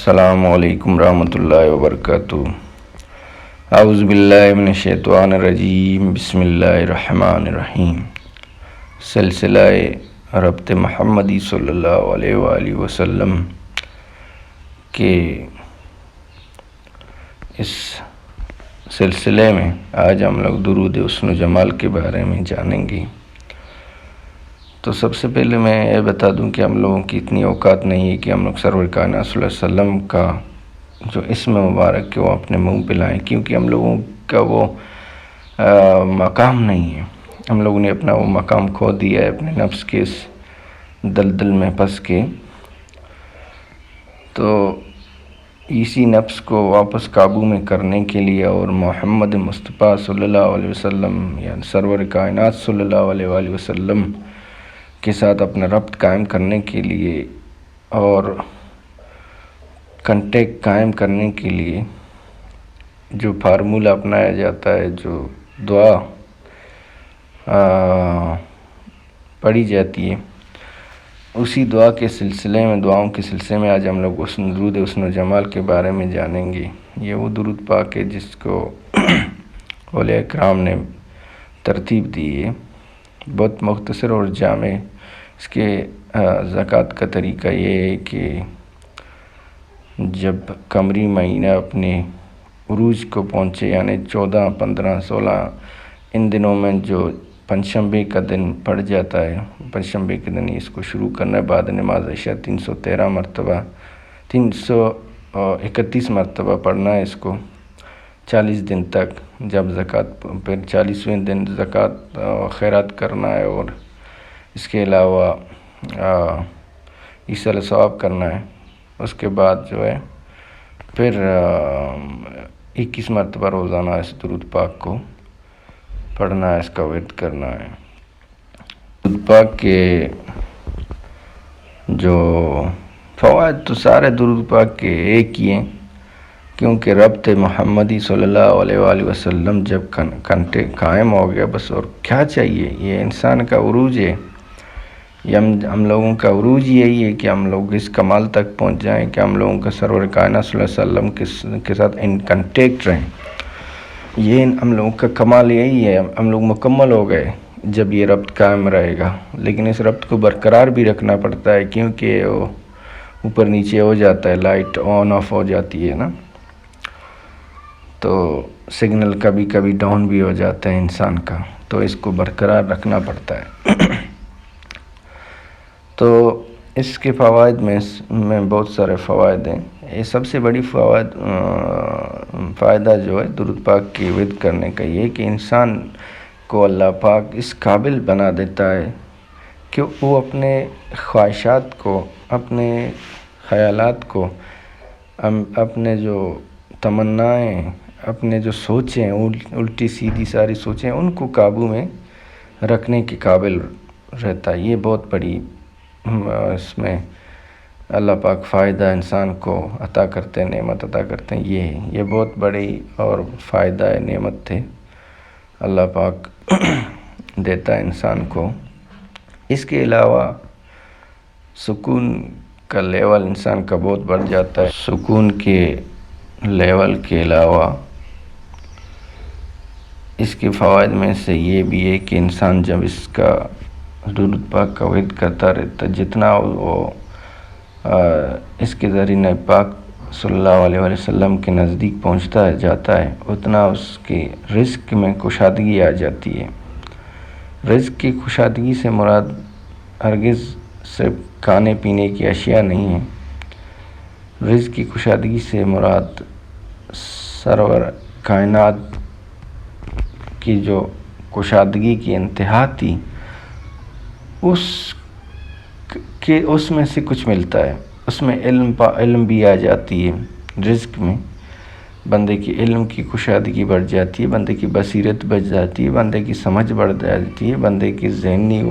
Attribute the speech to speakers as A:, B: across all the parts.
A: السلام علیکم ورحمۃ اللہ وبرکاتہ۔ اعوذ باللہ من الشیطان الرجیم، بسم اللہ الرحمن الرحیم۔ سلسلہ ربط محمدی صلی اللہ علیہ وآلہ وسلم کے اس سلسلے میں آج ہم لوگ درود حسن و جمال کے بارے میں جانیں گے۔ تو سب سے پہلے میں یہ بتا دوں کہ ہم لوگوں کی اتنی اوقات نہیں ہے کہ ہم لوگ سرور کائنات صلی اللہ علیہ وسلم کا جو اسم مبارک ہے وہ اپنے منہ پہ لائیں، کیونکہ ہم لوگوں کا وہ مقام نہیں ہے۔ ہم لوگوں نے اپنا وہ مقام کھو دیا ہے اپنے نفس کے اس دلدل میں پھنس کے۔ تو اسی نفس کو واپس قابو میں کرنے کے لیے اور محمد مصطفیٰ صلی اللہ علیہ وسلم یعنی سرور کائنات صلی اللہ علیہ وآلہ وسلم کے ساتھ اپنا ربط قائم کرنے کے لیے اور کنٹیکٹ قائم کرنے کے لیے جو فارمولہ اپنایا جاتا ہے، جو دعا پڑھی جاتی ہے، اسی دعا کے سلسلے میں دعاؤں کے سلسلے میں آج ہم لوگ درود حسن و جمال کے بارے میں جانیں گے۔ یہ وہ درود پاک ہے جس کو اولیاء کرام نے ترتیب دی ہے، بہت مختصر اور جامع۔ اس کے زکوٰۃ کا طریقہ یہ ہے کہ جب قمری مہینہ اپنے عروج کو پہنچے، یعنی 14، 15، 16 ان دنوں میں جو پنجشنبے کا دن پڑ جاتا ہے، پنجشنبے کے دن اس کو شروع کرنا ہے بعد نماز عشاء 313 مرتبہ 331 مرتبہ پڑھنا ہے اس کو 40 دن تک۔ جب زکوٰۃ پھر 40ویں دن زکوٰۃ خیرات کرنا ہے، اور اس کے علاوہ ایصال ثواب کرنا ہے۔ اس کے بعد جو ہے پھر 21 مرتبہ روزانہ اس درود پاک کو پڑھنا ہے، اس کا ورد کرنا ہے۔ درود پاک کے جو فوائد تو سارے درود پاک کے ایک ہی ہیں، کیونکہ ربط محمدی صلی اللہ علیہ وآلہ وسلم جب قائم ہو گیا بس، اور کیا چاہیے؟ یہ انسان کا عروج ہے، یہ ہم لوگوں کا عروج یہی ہے کہ ہم لوگ اس کمال تک پہنچ جائیں کہ ہم لوگوں کا سرور کائنات صلی اللہ علیہ وسلم کے ساتھ ان کنٹیکٹ رہیں۔ یہ ہم لوگوں کا کمال یہی ہے، ہم لوگ مکمل ہو گئے جب یہ ربط قائم رہے گا۔ لیکن اس ربط کو برقرار بھی رکھنا پڑتا ہے، کیونکہ وہ اوپر نیچے ہو جاتا ہے، لائٹ آن آف ہو جاتی ہے نا، تو سگنل کبھی کبھی ڈاؤن بھی ہو جاتا ہے انسان کا، تو اس کو برقرار رکھنا پڑتا ہے۔ تو اس کے فوائد میں بہت سارے فوائد ہیں۔ یہ سب سے بڑی فائدہ جو ہے درود پاک کی ورد کرنے کا یہ کہ انسان کو اللہ پاک اس قابل بنا دیتا ہے کہ وہ اپنے خواہشات کو، اپنے خیالات کو، اپنے جو تمنائیں، اپنے جو سوچیں، الٹی سیدھی ساری سوچیں، ان کو قابو میں رکھنے کے قابل رہتا ہے۔ یہ بہت بڑی اس میں اللہ پاک فائدہ انسان کو عطا کرتے ہیں، نعمت عطا کرتے ہیں۔ یہ بہت بڑی اور فائدہ ہے، نعمت ہے، اللہ پاک دیتا ہے انسان کو۔ اس کے علاوہ سکون کا لیول انسان کا بہت بڑھ جاتا ہے۔ سکون کے لیول کے علاوہ اس کے فوائد میں سے یہ بھی ہے کہ انسان جب اس کا درود پاک کا ورد کرتا رہتا، جتنا وہ اس کے ذریعہ پاک صلی اللہ علیہ وسلم کے نزدیک پہنچتا جاتا ہے، اتنا اس کے رزق میں کشادگی آ جاتی ہے۔ رزق کی کشادگی سے مراد ہرگز صرف کھانے پینے کی اشیاء نہیں ہے۔ رزق کی کشادگی سے مراد سرور کائنات کی جو کشادگی کی انتہا تھی، اس میں سے کچھ ملتا ہے۔ اس میں علم بھی آ جاتی ہے۔ رزق میں بندے کی علم کی کشادگی بڑھ جاتی ہے، بندے کی بصیرت بڑھ جاتی ہے، بندے کی سمجھ بڑھ جاتی ہے، بندے کی ذہنی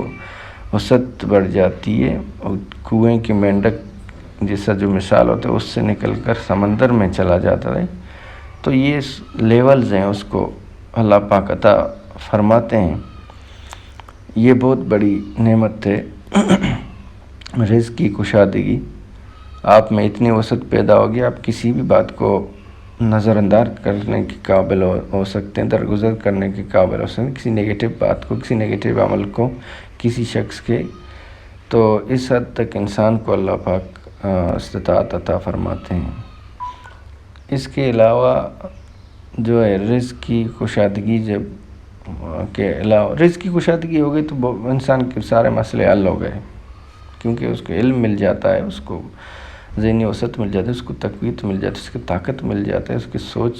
A: وسعت بڑھ جاتی ہے، اور کنویں کی مینڈک جیسا جو مثال ہوتا ہے اس سے نکل کر سمندر میں چلا جاتا ہے۔ تو یہ لیولز ہیں، اس کو اللہ پاک عطا فرماتے ہیں۔ یہ بہت بڑی نعمت ہے رزق کی کشادگی، آپ میں اتنی وسعت پیدا ہوگی، آپ کسی بھی بات کو نظر انداز کرنے کے قابل ہو سکتے ہیں، درگزر کرنے کے قابل ہو سکتے ہیں، کسی نگیٹو بات کو، کسی نگیٹو عمل کو، کسی شخص کے. تو اس حد تک انسان کو اللہ پاک استطاعت عطا فرماتے ہیں. اس کے علاوہ جو ہے رزق کی کشادگی کے علاوہ، رزق کی کشادگی ہو گئی تو انسان کے سارے مسئلے حل ہو گئے، کیونکہ اس کو علم مل جاتا ہے، اس کو ذہنی وسعت مل جاتی ہے، اس کو تقویت مل جاتی ہے، اس کی طاقت مل جاتی ہے، اس کی سوچ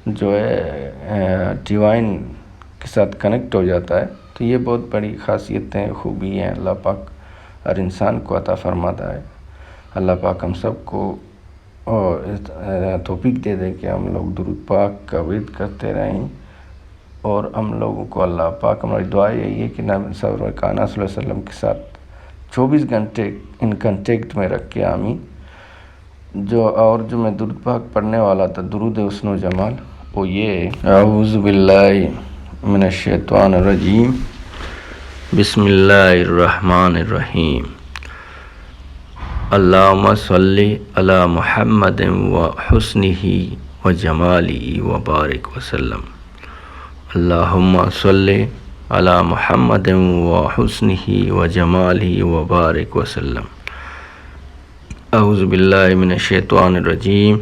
A: جو ہے ڈیوائن کے ساتھ کنیکٹ ہو جاتا ہے. تو یہ بہت بڑی خاصیتیں، خوبی ہیں اللہ پاک ہر انسان کو عطا فرماتا ہے. اللہ پاک ہم سب کو توفیق دے دے کہ ہم لوگ درود پاک کا ورد کرتے رہیں، اور ہم لوگوں کو اللہ پاک، ہماری دعا یہی ہے کہ نبی سرور کائنات صلی اللہ علیہ وسلم کے ساتھ 24 گھنٹے ان کنٹیکٹ میں رکھ کے. آمین. جو میں درود پاک پڑھنے والا تھا، درود حسن و جمال، وہ یہ اعوذ باللہ من الشیطان الرجیم، بسم اللہ الرحمن الرحیم. اللہم صلی علی محمد و حسنہ و جمالہ و بارک وسلم. اللہم صلی علی محمد و حسنہ و جمالہ و بارک وسلم. اعوذ باللہ من الشیطان الرجیم،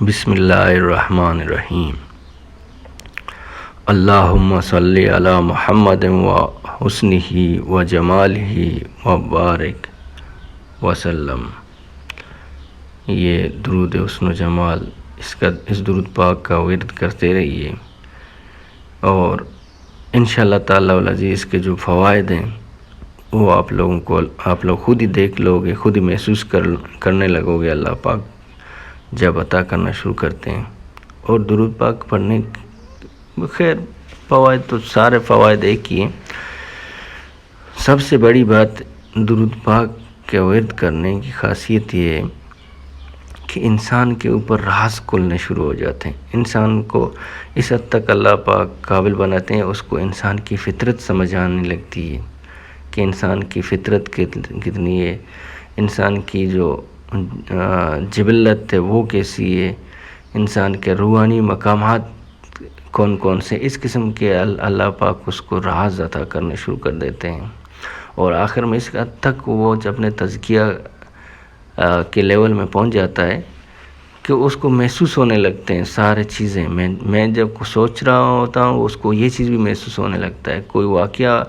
A: بسم اللہ الرحمن الرحیم. اللہم صلی علی محمد و حسنہ و جمالہ و بارک وسلم. یہ درود حسن و جمال، اس درود پاک کا ورد کرتے رہیے، اور انشاءاللہ تعالی العزیز کے جو فوائد ہیں وہ آپ لوگ خود ہی دیکھ لو گے، خود ہی محسوس کرنے لگو گے. اللہ پاک جب عطا کرنا شروع کرتے ہیں. اور درود پاک پڑھنے، خیر فوائد تو سارے فوائد ایک ہی ہیں. سب سے بڑی بات درود پاک کے ورد کرنے کی خاصیت یہ ہے کہ انسان کے اوپر راز کھلنے شروع ہو جاتے ہیں. انسان کو اس حد تک اللہ پاک قابل بناتے ہیں، اس کو انسان کی فطرت سمجھ آنے لگتی ہے کہ انسان کی فطرت کتنی ہے، انسان کی جو جبلت ہے وہ کیسی ہے، انسان کے روحانی مقامات کون کون سے. اس قسم کے اللہ پاک اس کو راز عطا کرنے شروع کر دیتے ہیں، اور آخر میں اس حد تک وہ جب اپنے تزکیہ کے لیول میں پہنچ جاتا ہے کہ اس کو محسوس ہونے لگتے ہیں سارے چیزیں. میں جب سوچ رہا ہوتا ہوں اس کو یہ چیز بھی محسوس ہونے لگتا ہے. کوئی واقعہ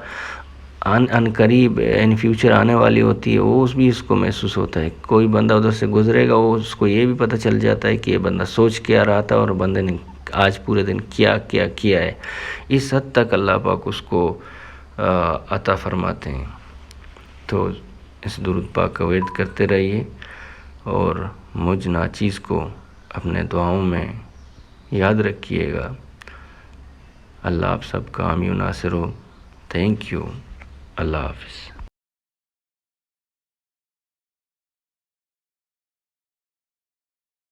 A: ان قریب ان فیوچر آنے والی ہوتی ہے، وہ بھی اس کو محسوس ہوتا ہے. کوئی بندہ ادھر سے گزرے گا، وہ اس کو یہ بھی پتہ چل جاتا ہے کہ یہ بندہ سوچ کیا رہا تھا اور بندے نے آج پورے دن کیا ہے. اس حد تک اللہ پاک اس کو عطا فرماتے ہیں. تو اس درود پاک کا ورد کرتے رہیے، اور مجھ ناچیز کو اپنے دعاؤں میں یاد رکھیے گا. اللہ آپ سب کا حامی و ناصر ہو. Thank you. اللہ حافظ.